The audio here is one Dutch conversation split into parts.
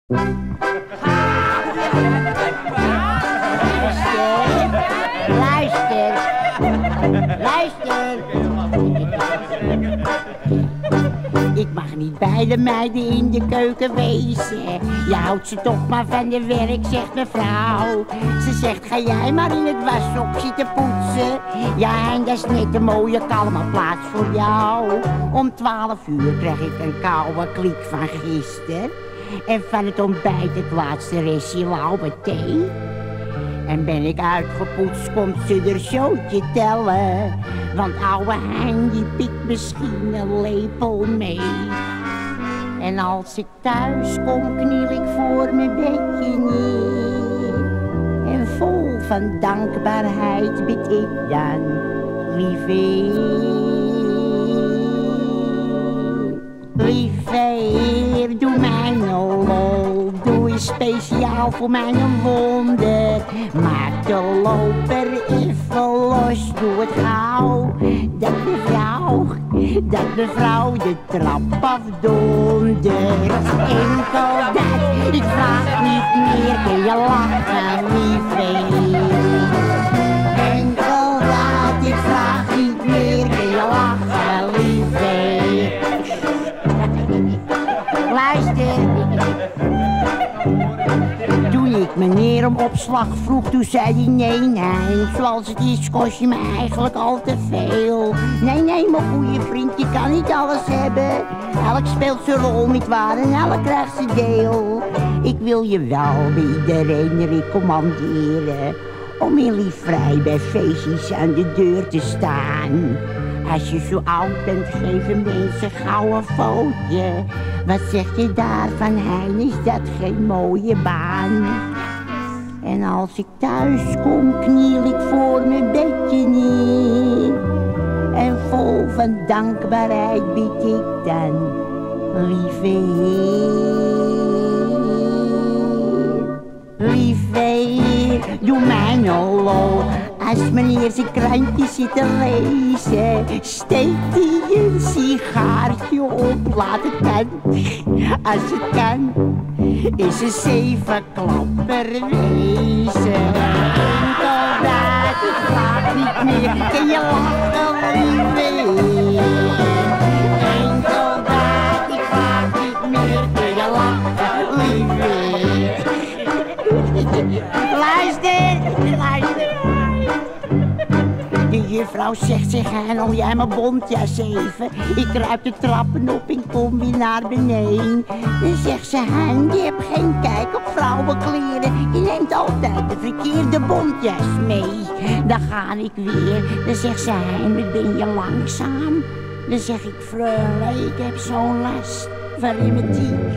Luister. Ik mag niet bij de meiden in de keuken wezen. Je houdt ze toch maar van de werk, zegt mevrouw. Ze zegt, ga jij maar in het washok zitten poetsen. Ja, en dat is net een mooie kalme plaats voor jou. Om 12 uur krijg ik een koude kliek van gisteren. En van het ontbijt het laatste restje lauwe thee. En ben ik uitgepoetst, komt ze er zootje tellen. Want ouwe Hein die pikt misschien een lepel mee. En als ik thuis kom, kniel ik voor mijn bedje neer. En vol van dankbaarheid bid ik dan, lieve Heer, doe mij een lol, doe eens speciaal voor mij een wonder. Maak de loper even los, doe het gauw, dat mevrouw de trap afdondert. Enkel dat, ik vraag niet meer, kun je lachen, lieve Heer. Enkel dat, ik vraag niet meer, kun je lachen, lieve Heer. Luister. Toen ik meneer om opslag vroeg, toen zei hij nee, zoals het is kost je me eigenlijk al te veel. Nee, mijn goede vriend, je kan niet alles hebben. Elk speelt zijn rol niet waar en elk krijgt zijn deel. Ik wil je wel bij iedereen recommanderen om in liefvrij bij feestjes aan de deur te staan. Als je zo oud bent, geven mensen gauw een foutje. Wat zeg je daarvan, Hein, is dat geen mooie baan? En als ik thuis kom, kniel ik voor mijn bedje neer. En vol van dankbaarheid bid ik dan, lieve Heer. Lieve Heer, doe mij nou lol. Als meneer zijn krantje zit te lezen, steekt hij een sigaartje op, laat het dan. Als het kan, is een 7 klapper wezen. Enkel dat, ik vraag niet meer, kun je lachen, lieve Heer. Enkel dat, ik vraag niet meer, kun je lachen, lieve Heer. Luister. De juffrouw zegt, zeg Hein, jij mijn bontjas even. Ik kruip de trappen op en kom weer naar beneden. Dan zegt ze, Hein, je hebt geen kijk op vrouwenkleren. Je neemt altijd de verkeerde bontjas mee. Dan ga ik weer. Dan zegt ze, Hein, wat ben je langzaam? Dan zeg ik, freule, ik heb zo'n last van rheumatiek.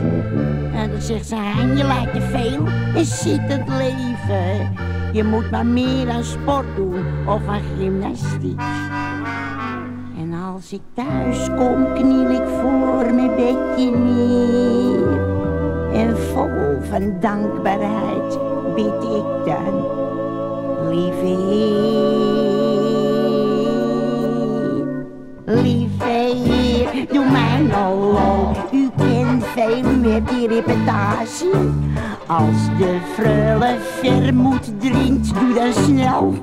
En dan zegt ze, Hein, je lijkt te veel en zit het leven. Je moet maar meer aan sport doen of aan gymnastiek. En als ik thuis kom, kniel ik voor mijn bedje neer. En vol van dankbaarheid bid ik dan, lieve Heer. Lieve Heer, doe mij nou lol. U kent veel, u hebt die reputatie. Als de freule vermoed drinkt, doe dan snel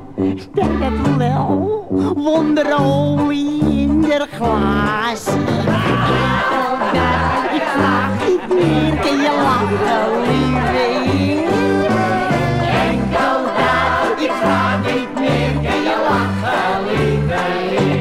bij dat lel wonderolie in de glazen. Ik vraag niet meer, kun je lachen, lieve Heer. Enkel dat, ik vraag niet meer, kun je lachen, lieve Heer.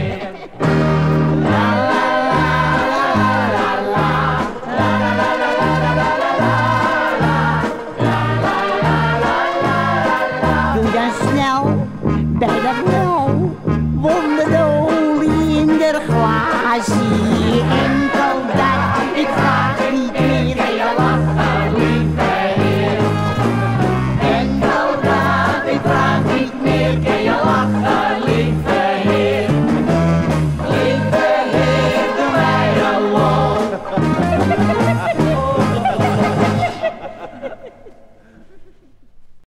Bij dat wel wonderolie in de glazie.